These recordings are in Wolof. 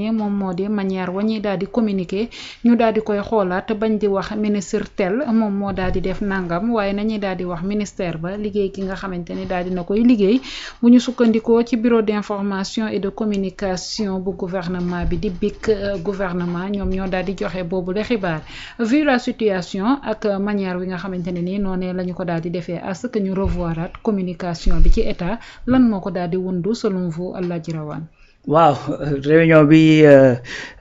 moom moo di manière wa ñuy daal di communiquer ñu daal di koy xoolaat bañ di wax ministre tel moom moo daal di def nangam waaye nañuy daal di wax ministère ba liggéey ki nga xamante ni daal dina koy liggéey bu ñu sukkandikoo ci bureau d'information et de communication bu gouvernement bi di BIC gouvernement ñoom ñoo daal di joxe boobu le xibaar vu la situation ak manière wi nga xamante ne nii noonee la ñu ko daal di defee à ce que ñu revoiraat communication bi ci état lan moo ko daal di wundu selon vous Alaaji Rawane. waaw réunion bi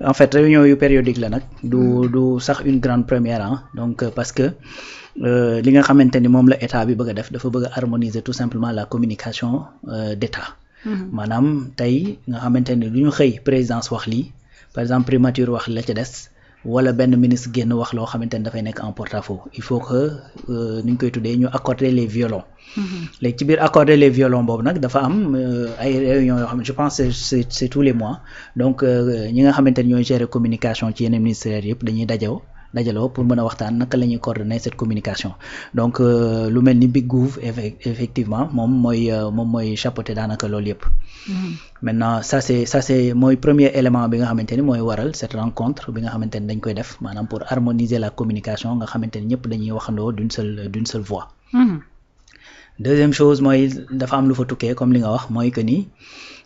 en fait réunion yu périodique la nag du sax une grande première donc parce que li nga xamante ni moom la état bi bëgg a def dafa bëgg a harmoniser tout simplement la communication d'état maanaam tey nga xamante ni du ñu xëy présidence wax lii par exemple primature wax la ca des wala benn ministre génn wax loo xamante ni dafay nekk en porte-à-faux il faut que ni ñu koy tuddee ñu accorder les violons léegi ci biir accorder les violons boobu nag dafa am ay réunions yoo xam ne je pense c'est tous les mois donc ñi nga xamante ni ñooy gérer communication ci yeneen ministères yëpp dañuy dajaloo pour mën a waxtaan naka la ñuy coordonner cette communication donc lu mel ni Big Gouv effectivement moom mooy chapeauter daanaka loolu yëpp. Maintenant ça c'est mooy premier élément bi nga xamante ni mooy waral cette rencontre bi nga xamante ni dañ koy def maanaam pour harmoniser la communication nga xamante ni ñëpp dañuy waxandoo d'une seule voix. Deuxième chose mooy dafa am lu fa tukkee comme li nga wax mooy que ni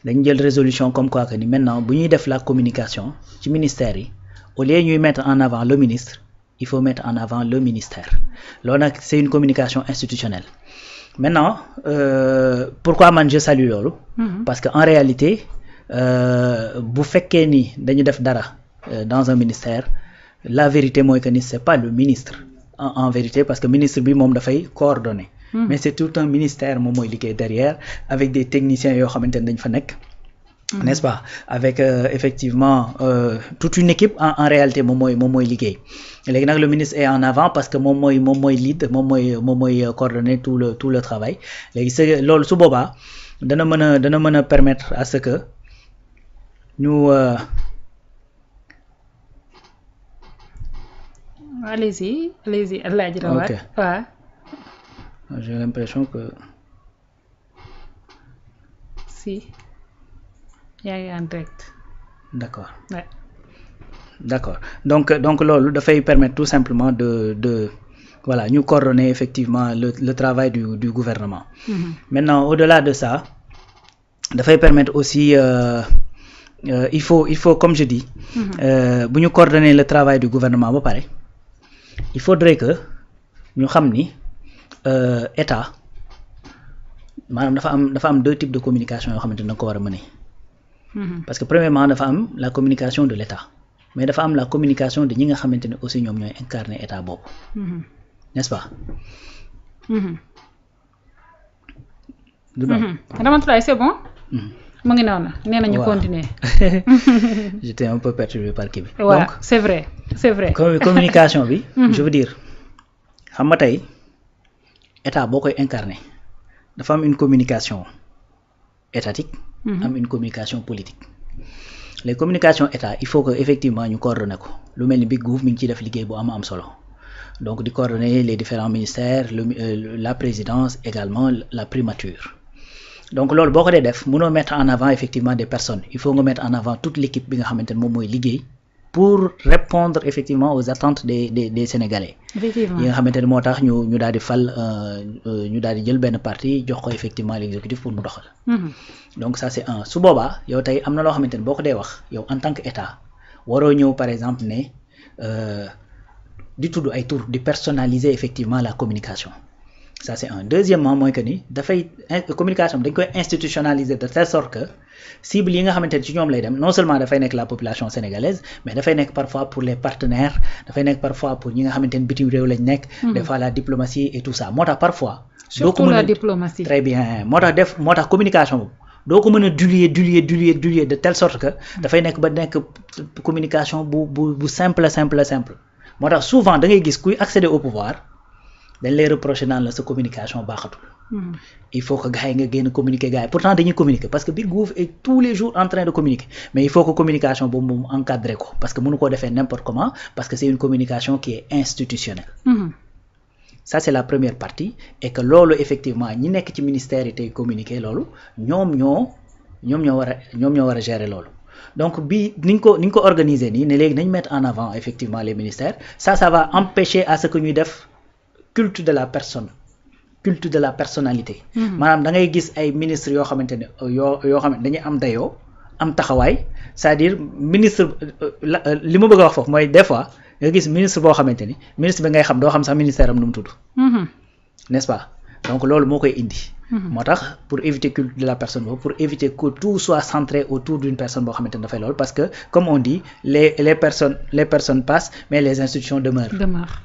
dañ jël résolution comme quoi que ni maintenant bu ñuy def la communication ci ministère yi. Au lieu ñuy mettre en avant le ministre il faut mettre en avant le ministère loolu nag c'est une communication institutionnelle maintenant pourquoi man je salue loolu parce que en réalité bu fekkee ni dañu def dara dans un ministère la vérité mooy que ni c'est pas le ministre en vérité parce que ministre bi moom dafay coordonner mais c'est tout un ministère moom mooy liggéey derrière avec des techniciens yoo xamante ne dañ fa nekk n'est-ce pas avec effectivement toute une équipe en réalité moom mooy liggéey léegi nag le ministre est en avant parce que moom mooy lead moom mooy coordonner tout le travail léegi c'est loolu su boobaa dana mën a permettre à ce que ñu allez-y Alaaji Rawane. Ok. Ouais. J'ai l'impression que si yaa ngi en direct. D'accord. Ouais. D'accord donc loolu dafay permettre tout simplement de voilà ñu coordonner effectivement le travail du gouvernement. Maintenant au-delà de ça dafay permettre aussi il faut comme je dis bu ñu coordonner le travail du gouvernement ba pare il faudrait que ñu xam ni état maanaam dafa am deux types de communication yoo xamante ne da nga ko war a mener. Parce que premièrement dafa am la communication de l'État mais dafa am la communication de ñi nga xamante ne aussi ñoom ñooy incarner état boobu. N'est-ce pas. du noonu. Ramatoulaye c'est bon. mu ngi noonu nee nañu continuer. J'étais un peu perturbé par kii bi. waaw donc c'est vrai. communication bi. je veux dire xam nga tey état boo koy incarner dafa am une communication étatique. am une communication politique. Les communications état il faut que effectivement ñu coordonner ko lu mel ni Big Gouv mi ngi ciy def liggéey bu am solo donc di coordonner les différents ministères la présidence également la primature. Donc loolu boo ko dee def mënoo mettre en avant effectivement des personnes il faut nga mettre en avant toute l'équipe bi nga xamante ne moom mooy liggéey pour répondre effectivement aux attentes des Sénégalais. Effectivement yi nga xamante ne moo tax ñu daal di fal ñu daal di jël benn parti jox ko effectivement l'exécutif pour mu doxal. Donc ça c'est un su boobaa yow tey am na loo xamante ne boo ko dee wax yow en tant que état waroo ñëw par exemple ne di tudd ay tour di personnaliser effectivement la communication. Ça c'est un. Deuxièmement mooy que ni dafay communication dañ koy institutionnaliser de telle sorte que cible yi nga xamante ne ci ñoom lay dem non seulement dafay nekk la population sénégalaise mais dafay nekk parfois pour les partenaires dafay nekk parfois pour ñi nga xamante ne bitim réew lañ nekk. Des fois la diplomatie et tout ça moo tax parfois. surtout la diplomatie. Très bien moo tax communication boobu doo ko mën a diluer de telle sorte que dafay nekk ba nekk communication bu simple moo tax souvent da ngay gis kuy accéder au pouvoir. dañ lay reprocher naan la sa communication baaxatul. Il faut que gars yi nga génn communiquer gars yi pourtant dañuy communiquer parce que Big Gouv est tous les jours en train de communiquer mais il faut que communication boobu moom encadrer ko parce que mënu koo defee n'importe comment parce que c'est une communication qui est institutionnelle. Ça c'est la première partie et que loolu effectivement ñi nekk ci ministère yi tey communiquer loolu ñoom ñoo war a gérer loolu donc bi ni ñu ko organiser nii ne léegi nañ mettre en avant effectivement les ministères ça va empêcher à ce que ñuy def culte de la personne culte de la personnalité maanaam da ngay gis ay ministres yoo xamante ne yoo xam ne dañuy am dayoo am taxawaay c'est-à-dire ministre li ma bëgg a wax foofu mooy des fois nga gis ministre boo xamante ni ministre bi ngay xam doo xam sax ministère am nu mu tudd n'est-ce pas donc loolu moo koy indi moo tax pour éviter culte de la personne boobu pour éviter que tout soit centré autour d'une personne boo xamante ne dafay loolu parce que comme on dit les personnes passent mais les institutions demeurent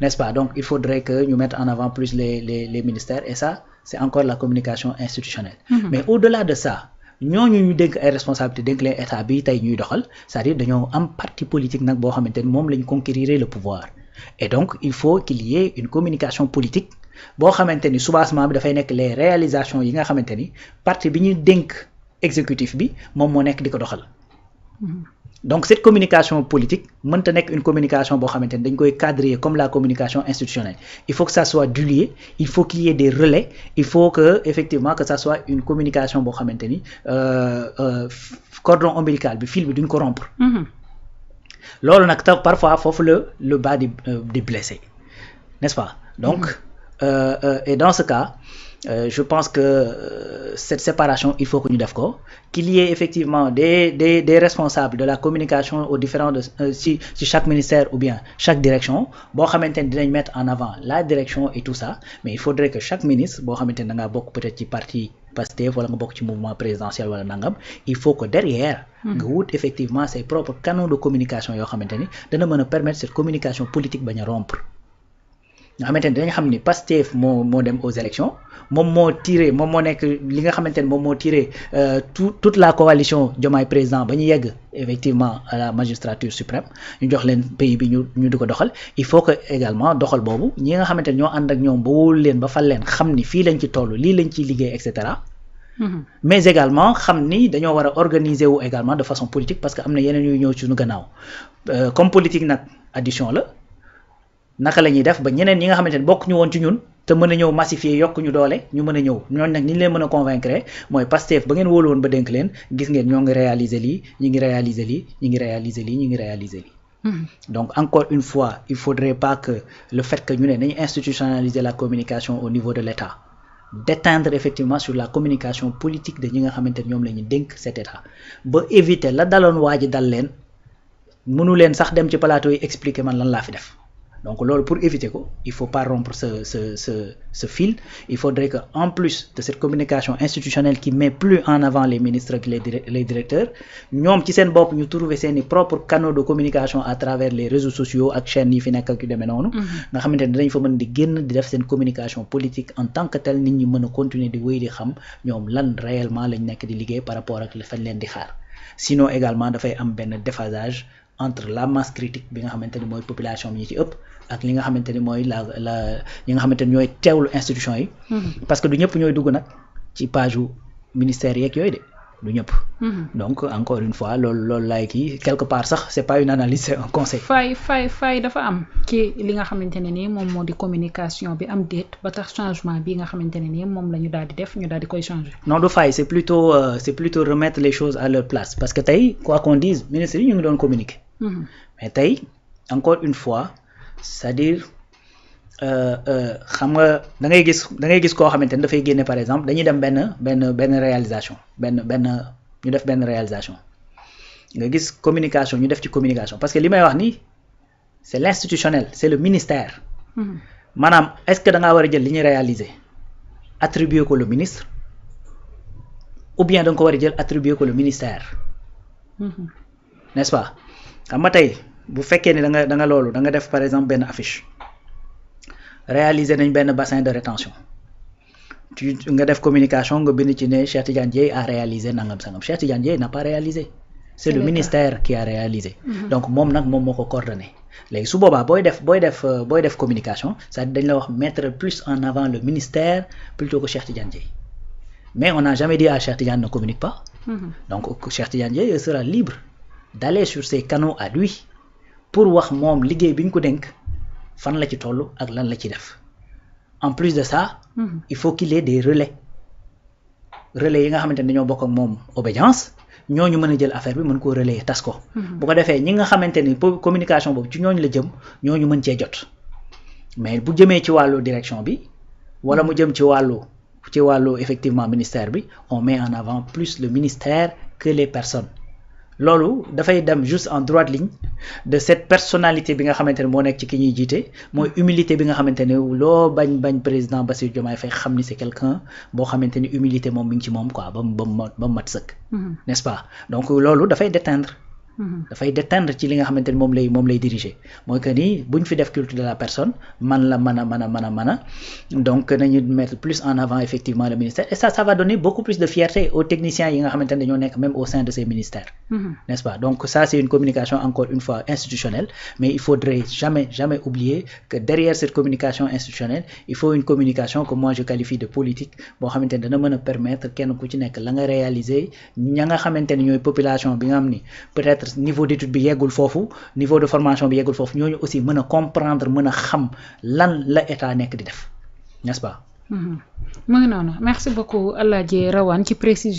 n'est-ce pas donc il faudrait que ñu mette en avant plus les ministères et ça c'est encore la communication institutionnelle mais au-delà de ça ñooñu ñu dénk ay responsabilités dénk leen état bi tey ñuy doxal c'est-à-dire dañoo am parti politique nag boo xamante ni moom lañ conquérir le pouvoir et donc il faut qu'il y ait une communication politique boo xamante ni soubassement bi dafay nekk les réalisations yi nga xamante ni parti bi ñuy dénk exécutif bi moom moo nekk di ko doxal donc cette communication politique mënta nekk une communication boo xamante ni dañ koy cadrer comme la communication institutionnelle il faut que ça soit dilué il faut qu'il y ait des relais il faut que effectivement que ça soit une communication boo xamante ni cordon ombilical bi fil bi duñ ko rompre loolu nag parfois foofu le bas di blessé n'est-ce pas donc et dans ce cas je pense que cette séparation il faut que ñu def ko qu'il y ait effectivement des responsables de la communication aux différents ci chaque ministère ou bien chaque direction boo xamante ni dinañ mettre en avant la direction et tout ça mais il faudrait que chaque ministre boo xamante ni da ngaa bokk peut-être ci parti Pastef wala nga bokk ci mouvement présidentiel wala nangam il faut que derrière nga wut effectivement ses propres canaux de communication yoo xamante ni dana mën a permettre cette communication politique bañ a rompre nga xamante ni dañu xam ni Pastef moo dem aux élections moom moo tiré moom moo nekk li nga xamante ni moom moo tiré toute la coalition Diomaye président ba ñu yegg effectivement à la magistrature suprême ñu jox leen pays bi ñu di ko doxal il faut que également doxal boobu ñi nga xamante ni ñoo ànd ak ñoom ba wóolu leen ba fal leen xam ni fii lañ ci toll lii lañ ciy liggéey et cetera mais également xam ni dañoo war a organiser wu également de façon politique parce que am na yeneen yuy ñëw ci suñu gannaaw comme politique nag addition la naka la ñuy def ba ñeneen ñi nga xamante ne bokk ñu woon ci ñun te mën a ñëw massifier yokk ñu doole ñu mën a ñëw ñooñu nag ni ñu leen mën a convaincre mooy Pastef ba ngeen wóolu woon ba dénk leen gis ngeen ñoo ngi réaliser lii ñi ngi réaliser lii ñi ngi réaliser lii ñi ngi réaliser lii donc encore une fois il faudrait pas que le fait que ñu ne nañu institutionnaliser la communication au niveau de l'État d'éteindre effectivement sur la communication politique de ñi nga xamante ne ñoom la ñu dénk cet État ba éviter la daloon waa ji dal leen mënu leen sax dem ci plateau yi expliquer man lan laa fi def donc loolu pour éviter ko il faut pas rompre ce fil il faudrait que en plus de cette communication institutionnelle qui met plus en avant les ministres ak les directeurs ñoom ci seen bopp ñu trouver seeni propres canaux de communication à travers les réseaux sociaux ak chaînes yi fi nekk ak yu demee noonu nga xamante ne dinañ fa mën di génn di def seen communication politique en tant que tel nit ñi mën a continuer di wéy di xam ñoom lan réellement lañ nekk di liggéey par rapport ak fañ leen di xaar sinon également dafay am benn déphasage entre la masse critique bi nga xamante ni mooy population bi ñi ci ëpp ak li nga xamante ni mooy ñi nga xamante ni ñooy teewlu institution yi parce que du ñëpp ñooy dugg nag ci page yu ministère yeeg yooyu de du ñëpp donc encore une fois loolu laay kii quelque part sax c'est pas une analyse c'est un conseil fay dafa am ci li nga xamante ne nii moom moo di communication bi am déet ba tax changement bi nga xamante ne nii moom la ñu daal di def ñu daal di koy changer non du fay c'est plutôt remettre les choses à leur place parce que tey quoi qu'on dise ministres yi ñu ngi doon communiquer mais tey encore une fois c'est-à-dire xam nga da ngay gis koo xamante ni dafay génne par exemple dañuy dem benn réalisation ñu def benn réalisation nga gis communication ñu def ci communication parce que li may wax nii c'est l'institutionnel c'est le ministère maanaam est-ce que da ngaa war a jël li ñuy réaliser attribuer ko le ministre ou bien da nga ko war a jël attribuer ko le ministère n'est-ce pas xam nga tey bu fekkee ne da nga loolu da nga def par exemple benn affiche réaliser nañ benn bassin de rétention nga def communication nga bind ci ne Cheikh Tidiane Dièye a réalisé nangam sangam Cheikh Tidiane Dièye n'a pas réalisé c'est le ministère qui a réalisé donc moom nag moom moo ko coordonné léegi su boobaa booy def communication c'est-à-dire dañ la wax mettre plus en avant le ministère plutôt que Cheikh Tidiane Dièye mais on n'a jamais dit à Cheikh Tidiane ne communique pas donc Cheikh Tidiane Dièye sera libre d'aller sur ces canaux à lui pour wax moom liggéey bi ñu ko dénk fan la ci toll ak lan la ci def en plus de ça il faut qu'il y ait des relais yi nga xamante ne dañoo bokk ak moom obédience ñooñu mën a jël affaire bi mën koo relayer tas ko. bu ko defee ñi nga xamante ni communication boobu ci ñooñu la jëm ñooñu mën cee jot mais bu jëmee ci wàllu direction bi wala mu jëm ci wàllu effectivement ministère bi on met en avant plus le ministère que les personnes. loolu dafay dem juste en droite ligne de cette personnalité bi nga xamante ne moo nekk ci ki ñuy jiite mooy humilité bi nga xamante ne loo bañ président Bassirou Diomaye Faye xam ni c'est quelqu'un boo xamante ni humilité moom mi ngi ci moom quoi ba mat sëkk. n'est-ce pas donc loolu dafay déteindre ci li nga xamante ni moom lay diriger mooy que ni buñ fi def culte de la personne man la mën a donc nañu mettre plus en avant effectivement le ministère et ça va donner beaucoup plus de fierté aux techniciens yi nga xamante ne dañoo nekk même au sein de ces ministères. N'est-ce pas? Donc ça c'est une communication encore une fois institutionnelle, mais il faudrait jamais oublier que derrière cette communication institutionnelle il faut une communication que moi je qualifie de politique boo xamante ne dana mën a permettre kenn ku ci nekk la nga réaliser ña nga xamante ne ñooy population bi nga xam ni peut-être niveau d'étude bi yeggul foofu niveau de formation bi yeggul foofu ñooñu aussi mën a comprendre mën a xam lan la état nekk di def, n'est-ce pas? mu ngi noonu merci beaucoup Alaaji Rawane ci précision